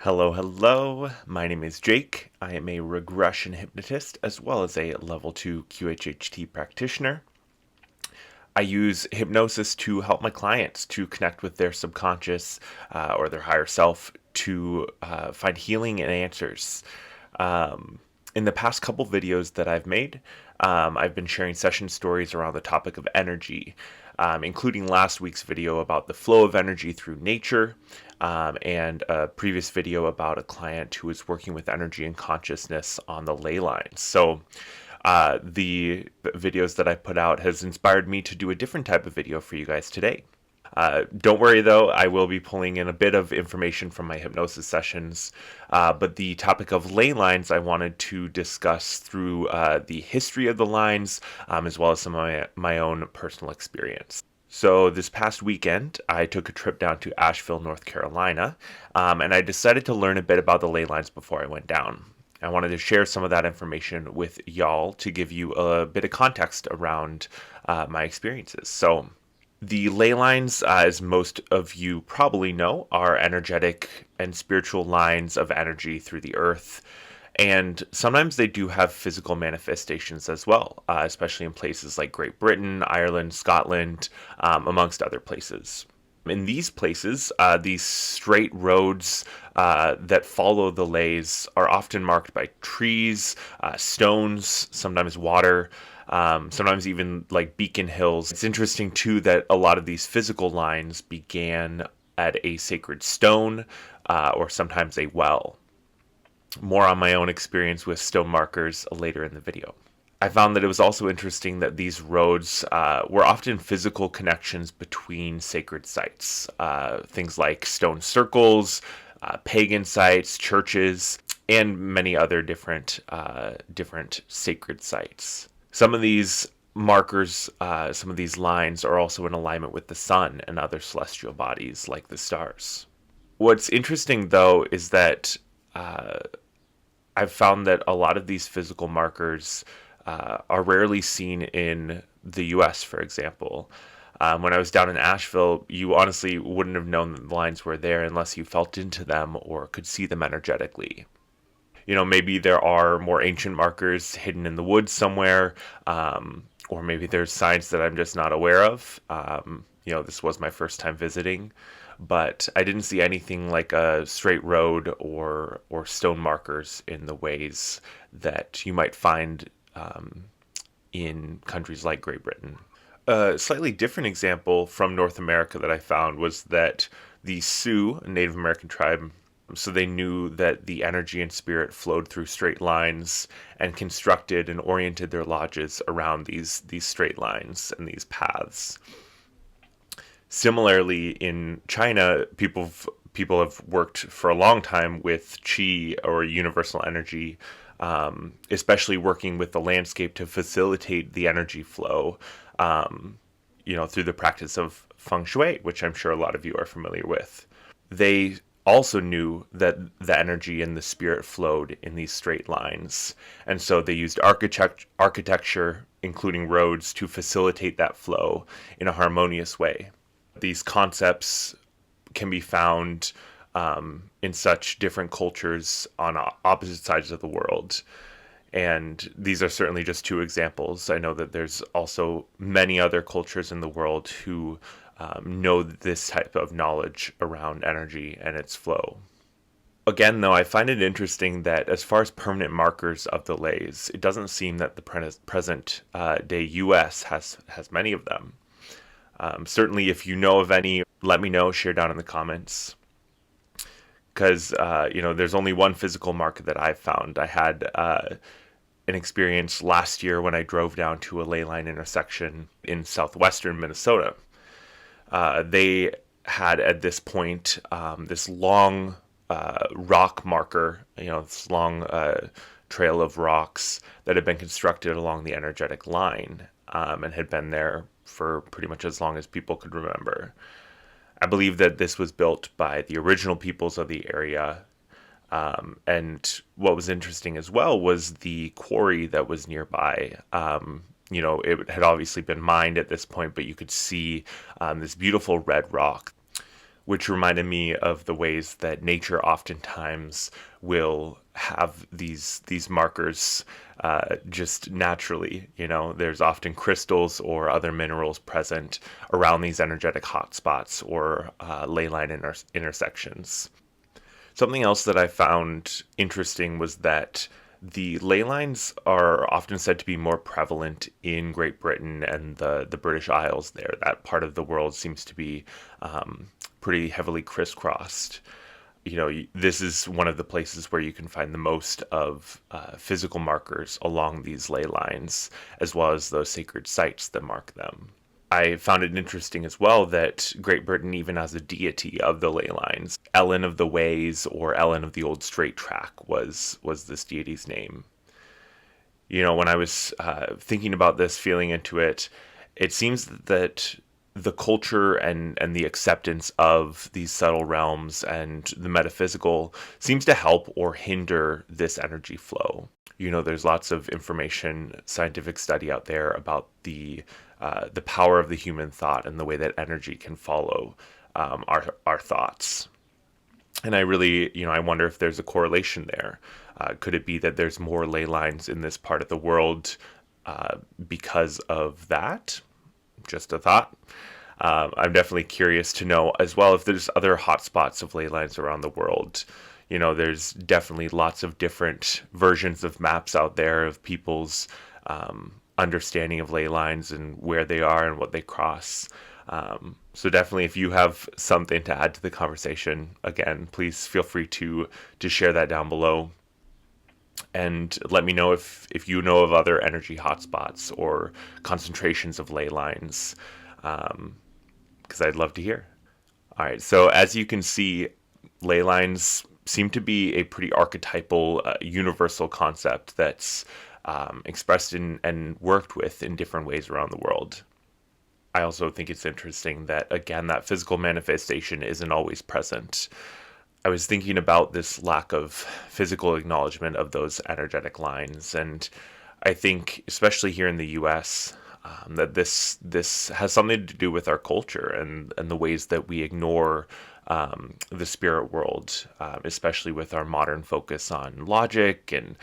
Hello. My name is Jake. I am a regression hypnotist as well as a level 2 qhht practitioner. I use hypnosis to help my clients to connect with their subconscious or their higher self to find healing and answers. In the past couple videos that I've made, I've been sharing session stories around the topic of energy, including last week's video about the flow of energy through nature, and a previous video about a client who was working with energy and consciousness on the ley lines. So the videos that I put out has inspired me to do a different type of video for you guys today. Don't worry though, I will be pulling in a bit of information from my hypnosis sessions, but the topic of ley lines I wanted to discuss through the history of the lines, as well as some of my own personal experience. So this past weekend, I took a trip down to Asheville, North Carolina, and I decided to learn a bit about the ley lines before I went down. I wanted to share some of that information with y'all to give you a bit of context around my experiences. So the ley lines, as most of you probably know, are energetic and spiritual lines of energy through the earth. And sometimes they do have physical manifestations as well, especially in places like Great Britain, Ireland, Scotland, amongst other places. In these places, these straight roads that follow the leys are often marked by trees, stones, sometimes water, sometimes even like beacon hills. It's interesting too that a lot of these physical lines began at a sacred stone or sometimes a well. More on my own experience with stone markers later in the video. I found that it was also interesting that these roads were often physical connections between sacred sites. Things like stone circles, pagan sites, churches, and many other different sacred sites. Some of these markers, some of these lines are also in alignment with the sun and other celestial bodies like the stars. What's interesting though is that I've found that a lot of these physical markers are rarely seen in the US, for example. When I was down in Asheville, you honestly wouldn't have known that the lines were there unless you felt into them or could see them energetically. You know, maybe there are more ancient markers hidden in the woods somewhere, or maybe there's signs that I'm just not aware of. This was my first time visiting, but I didn't see anything like a straight road or stone markers in the ways that you might find in countries like Great Britain. A slightly different example from North America that I found was that the Sioux, a Native American tribe, so they knew that the energy and spirit flowed through straight lines and constructed and oriented their lodges around these straight lines and these paths. Similarly, in China, people have worked for a long time with qi or universal energy, especially working with the landscape to facilitate the energy flow, through the practice of feng shui, which I'm sure a lot of you are familiar with. They also knew that the energy and the spirit flowed in these straight lines, and so they used architecture, including roads, to facilitate that flow in a harmonious way. These concepts can be found in such different cultures on opposite sides of the world. And these are certainly just two examples. I know that there's also many other cultures in the world who know this type of knowledge around energy and its flow. Again, though, I find it interesting that as far as permanent markers of the leys, it doesn't seem that the present day US has many of them. Certainly, if you know of any, let me know, share down in the comments. Because, there's only one physical marker that I've found. I had an experience last year when I drove down to a ley line intersection in southwestern Minnesota. They had at this point this long rock marker, this long trail of rocks that had been constructed along the energetic line and had been there for pretty much as long as people could remember. I believe that this was built by the original peoples of the area. And what was interesting as well was the quarry that was nearby. It had obviously been mined at this point, but you could see this beautiful red rock. which reminded me of the ways that nature oftentimes will have these markers just naturally. There's often crystals or other minerals present around these energetic hotspots or ley line intersections. Something else that I found interesting was that the ley lines are often said to be more prevalent in Great Britain and the British Isles there. That part of the world seems to be pretty heavily crisscrossed. This is one of the places where you can find the most of physical markers along these ley lines, as well as those sacred sites that mark them. I found it interesting as well that Great Britain even has a deity of the ley lines. Ellen of the Ways, or Ellen of the Old Straight Track, was this deity's name. When I was thinking about this, feeling into it, it seems that the culture and the acceptance of these subtle realms and the metaphysical seems to help or hinder this energy flow. There's lots of information, scientific study out there about the power of the human thought and the way that energy can follow our thoughts. And I really, I wonder if there's a correlation there. Could it be that there's more ley lines in this part of the world because of that? Just a thought. I'm definitely curious to know as well if there's other hotspots of ley lines around the world. There's definitely lots of different versions of maps out there of people's understanding of ley lines and where they are and what they cross. So definitely, if you have something to add to the conversation, again, please feel free to share that down below. And let me know if you know of other energy hotspots or concentrations of ley lines, because I'd love to hear. All right, so as you can see, ley lines seem to be a pretty archetypal, universal concept that's expressed and worked with in different ways around the world. I also think it's interesting that, again, that physical manifestation isn't always present. I was thinking about this lack of physical acknowledgement of those energetic lines, and I think, especially here in the U.S., that this has something to do with our culture and the ways that we ignore the spirit world, especially with our modern focus on logic and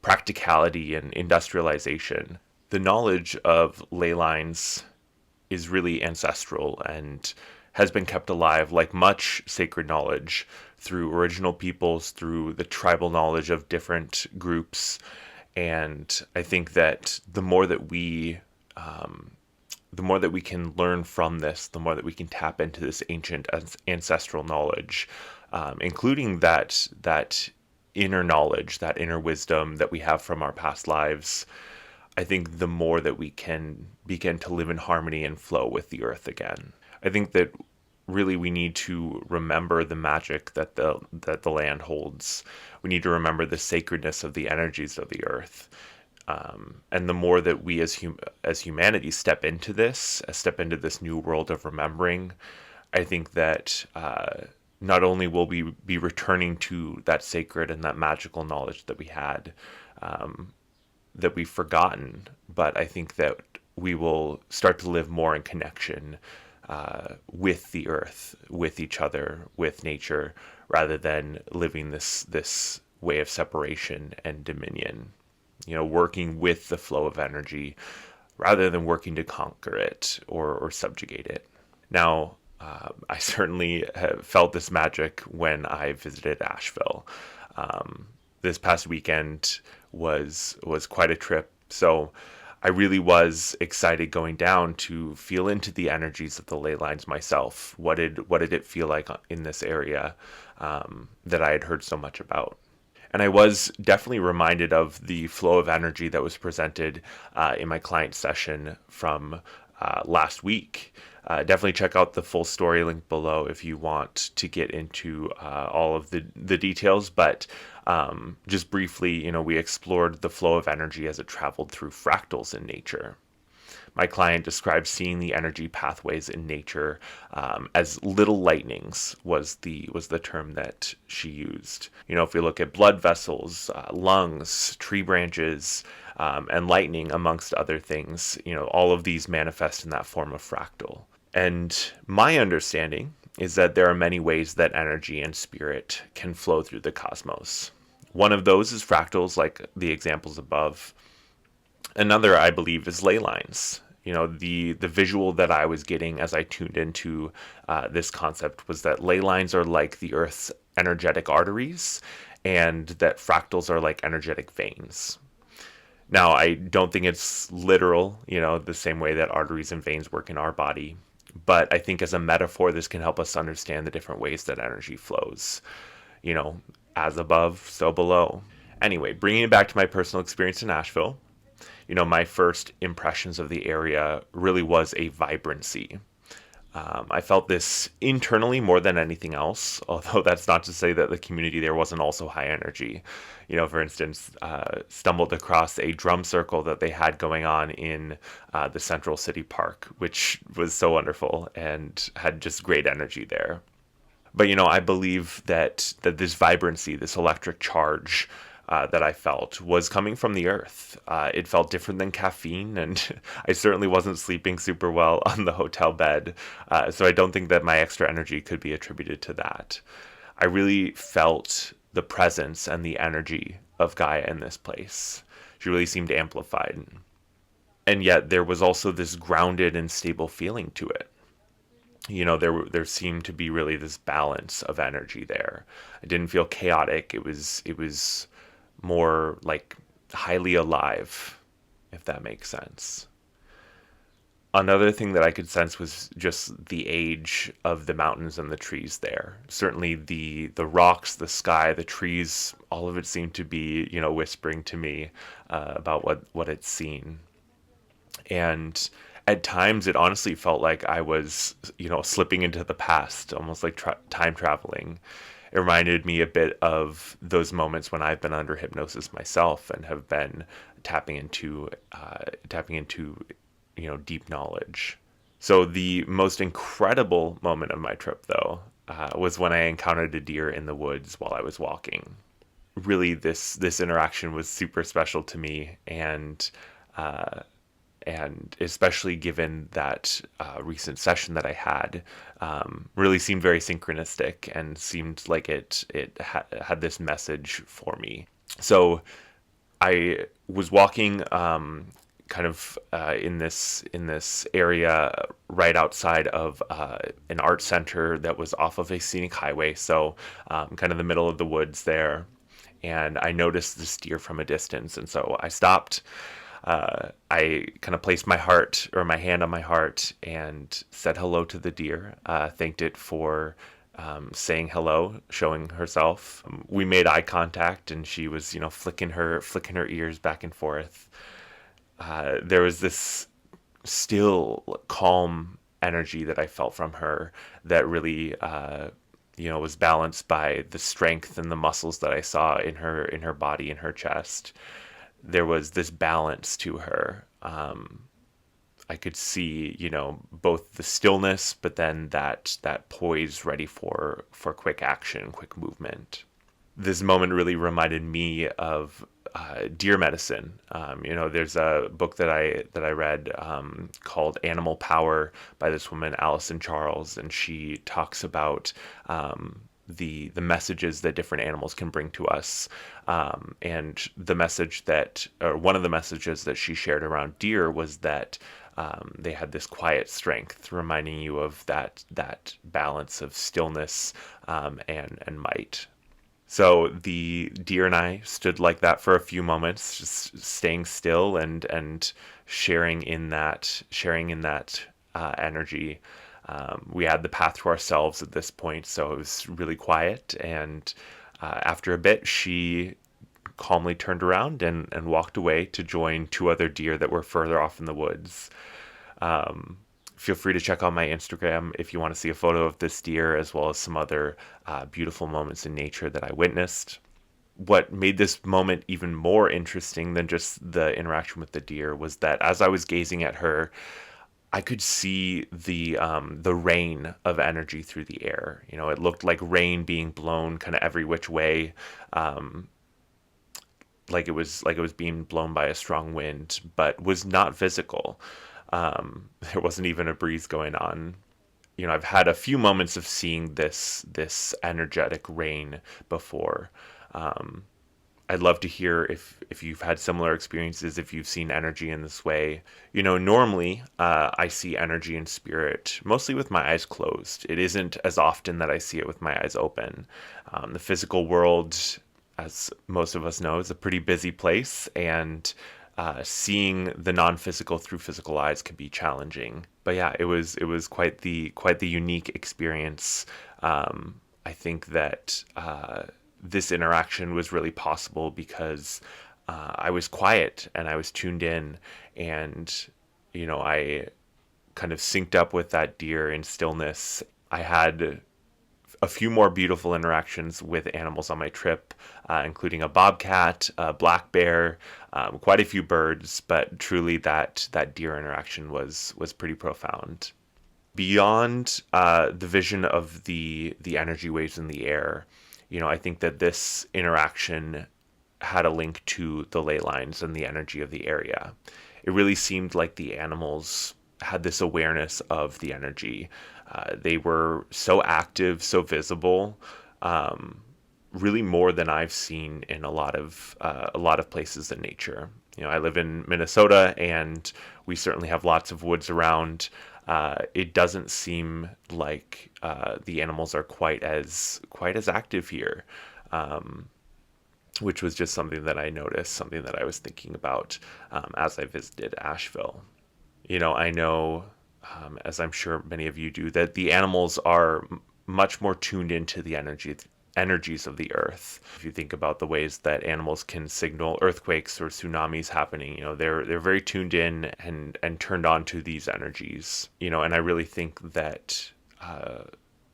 practicality and industrialization. The knowledge of ley lines is really ancestral and has been kept alive, like much sacred knowledge, through original peoples, through the tribal knowledge of different groups. And I think that the more that we can learn from this, the more that we can tap into this ancient ancestral knowledge, including that inner knowledge, that inner wisdom that we have from our past lives. I think the more that we can begin to live in harmony and flow with the earth again. I think that really we need to remember the magic that the land holds. We need to remember the sacredness of the energies of the earth. And the more that we as humanity step into this new world of remembering, I think that not only will we be returning to that sacred and that magical knowledge that we had, that we've forgotten, but I think that we will start to live more in connection with the earth, with each other, with nature, rather than living this way of separation and dominion. Working with the flow of energy rather than working to conquer it or subjugate it. Now, I certainly have felt this magic when I visited Asheville. This past weekend was quite a trip, so I really was excited going down to feel into the energies of the ley lines myself. What did it feel like in this area that I had heard so much about? And I was definitely reminded of the flow of energy that was presented in my client session from last week. Definitely check out the full story link below if you want to get into all of the details. But just briefly, we explored the flow of energy as it traveled through fractals in nature. My client described seeing the energy pathways in nature as little lightnings was the term that she used. If we look at blood vessels, lungs, tree branches, and lightning, amongst other things, all of these manifest in that form of fractal. And my understanding is that there are many ways that energy and spirit can flow through the cosmos. One of those is fractals, like the examples above. Another, I believe, is ley lines. The visual that I was getting as I tuned into this concept was that ley lines are like the Earth's energetic arteries, and that fractals are like energetic veins. Now, I don't think it's literal, the same way that arteries and veins work in our body. But I think as a metaphor, this can help us understand the different ways that energy flows. You know, as above, so below. Anyway, bringing it back to my personal experience in Asheville, my first impressions of the area really was a vibrancy. I felt this internally more than anything else, although that's not to say that the community there wasn't also high energy. For instance, stumbled across a drum circle that they had going on in the Central City Park, which was so wonderful and had just great energy there. But, I believe that this vibrancy, this electric charge, that I felt was coming from the earth. It felt different than caffeine, and I certainly wasn't sleeping super well on the hotel bed. So I don't think that my extra energy could be attributed to that. I really felt the presence and the energy of Gaia in this place. She really seemed amplified. And yet there was also this grounded and stable feeling to it. There seemed to be really this balance of energy there. I didn't feel chaotic. It was more like highly alive, if that makes sense. Another thing that I could sense was just the age of the mountains and the trees there. Certainly the rocks, the sky, the trees, all of it seemed to be, whispering to me about what it's seen. And at times it honestly felt like I was, slipping into the past, almost like time traveling. It reminded me a bit of those moments when I've been under hypnosis myself and have been tapping into deep knowledge. So the most incredible moment of my trip, though, was when I encountered a deer in the woods while I was walking. Really, this interaction was super special to me, and especially given that recent session that I had, really seemed very synchronistic and seemed like it had this message for me. So I was walking kind of in this area right outside of an art center that was off of a scenic highway, so kind of the middle of the woods there. And I noticed this deer from a distance, and so I stopped. I kind of placed my hand on my heart and said hello to the deer, thanked it for saying hello, showing herself. We made eye contact, and she was, flicking her ears back and forth. There was this still, calm energy that I felt from her that really, was balanced by the strength and the muscles that I saw in her body, in her chest. There was this balance to her. I could see, both the stillness, but then that poise ready for quick action, quick movement. This moment really reminded me of deer medicine. There's a book that I read called Animal Power by this woman, Allison Charles, and she talks about the messages that different animals can bring to us, and one of the messages that she shared around deer was that they had this quiet strength, reminding you of that balance of stillness and might. So the deer and I stood like that for a few moments, just staying still and sharing in that energy. We had the path to ourselves at this point, so it was really quiet. And after a bit, she calmly turned around and walked away to join two other deer that were further off in the woods. Feel free to check out my Instagram if you want to see a photo of this deer, as well as some other beautiful moments in nature that I witnessed. What made this moment even more interesting than just the interaction with the deer was that as I was gazing at her, I could see the rain of energy through the air. It looked like rain being blown kind of every which way, like it was being blown by a strong wind, but was not physical. There wasn't even a breeze going on. I've had a few moments of seeing this energetic rain before. Um, I'd love to hear if you've had similar experiences, if you've seen energy in this way. Normally I see energy and spirit mostly with my eyes closed. It isn't as often that I see it with my eyes open. The physical world, as most of us know, is a pretty busy place, and seeing the non-physical through physical eyes can be challenging. But yeah, it was quite the unique experience. I think that this interaction was really possible because I was quiet and I was tuned in, and I kind of synced up with that deer in stillness. I had a few more beautiful interactions with animals on my trip, including a bobcat, a black bear, quite a few birds, but truly that deer interaction was pretty profound. Beyond the vision of the energy waves in the air, I think that this interaction had a link to the ley lines and the energy of the area. It really seemed like the animals had this awareness of the energy. They were so active, so visible, really more than I've seen in a lot of places in nature. I live in Minnesota, and we certainly have lots of woods around. It doesn't seem like the animals are quite as active here, which was just something that I noticed, something that I was thinking about as I visited Asheville. I know, as I'm sure many of you do, that the animals are much more tuned into the energies of the earth. If you think about the ways that animals can signal earthquakes or tsunamis happening, they're very tuned in and turned on to these energies. And I really think that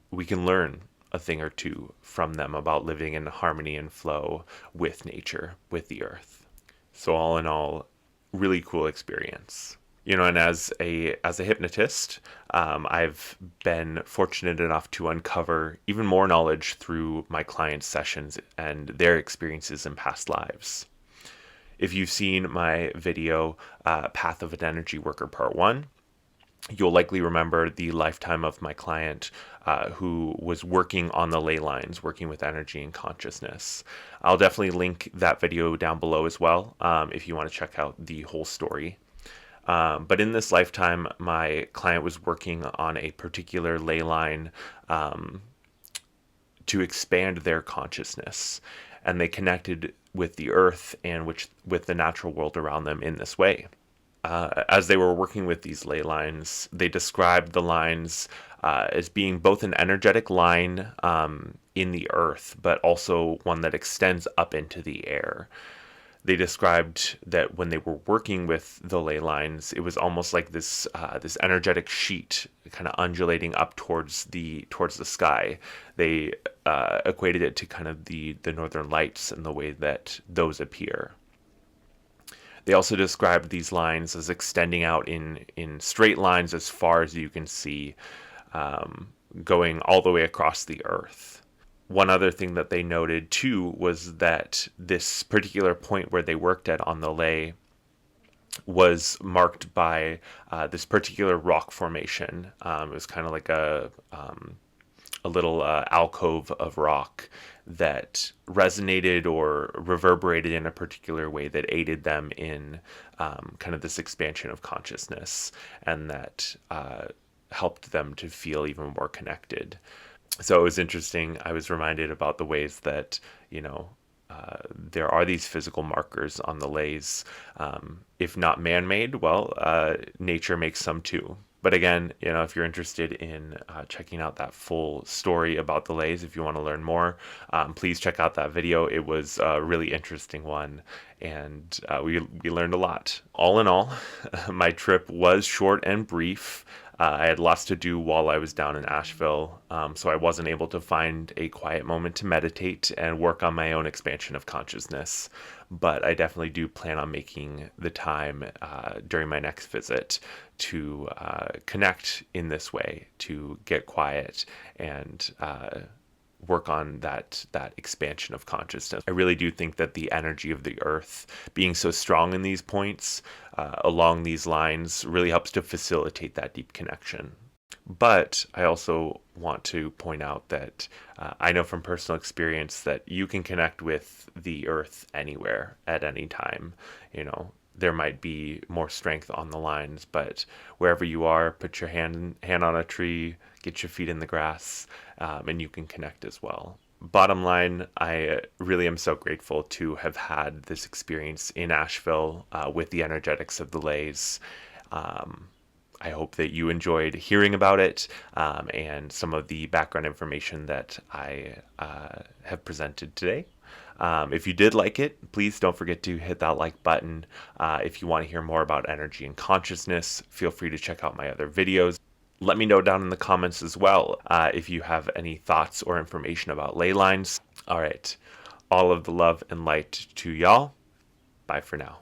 we can learn a thing or two from them about living in harmony and flow with nature, with the earth. So all in all, really cool experience. And as a hypnotist, I've been fortunate enough to uncover even more knowledge through my clients' sessions and their experiences in past lives. If you've seen my video, Path of an Energy Worker Part 1, you'll likely remember the lifetime of my client who was working on the ley lines, working with energy and consciousness. I'll definitely link that video down below as well if you want to check out the whole story. But in this lifetime, my client was working on a particular ley line to expand their consciousness, and they connected with the earth and with the natural world around them in this way. As they were working with these ley lines, they described the lines as being both an energetic line in the earth, but also one that extends up into the air. They described that when they were working with the ley lines, it was almost like this energetic sheet kind of undulating up towards the sky. They equated it to kind of the northern lights and the way that those appear. They also described these lines as extending out in straight lines as far as you can see, going all the way across the earth. One other thing that they noted too was that this particular point where they worked at on the ley was marked by this particular rock formation. It was kind of like a little alcove of rock that resonated or reverberated in a particular way that aided them in kind of this expansion of consciousness, and that helped them to feel even more connected. So it was interesting. I was reminded about the ways that, there are these physical markers on the leys. If not man-made, well, nature makes some too. But again, if you're interested in checking out that full story about the leys, if you want to learn more, please check out that video. It was a really interesting one, and we learned a lot. All in all, my trip was short and brief. I had lots to do while I was down in Asheville, so I wasn't able to find a quiet moment to meditate and work on my own expansion of consciousness. But I definitely do plan on making the time during my next visit to connect in this way, to get quiet and work on that expansion of consciousness. I really do think that the energy of the earth being so strong in these points along these lines really helps to facilitate that deep connection. But I also want to point out that I know from personal experience that you can connect with the earth anywhere at any time. There might be more strength on the lines, but wherever you are, put your hand on a tree, get your feet in the grass, and you can connect as well. Bottom line, I really am so grateful to have had this experience in Asheville with the energetics of the Leys. Um, I hope that you enjoyed hearing about it and some of the background information that I have presented today. If you did like it, please don't forget to hit that like button. If you want to hear more about energy and consciousness, feel free to check out my other videos. Let me know down in the comments as well if you have any thoughts or information about ley lines. All right. All of the love and light to y'all. Bye for now.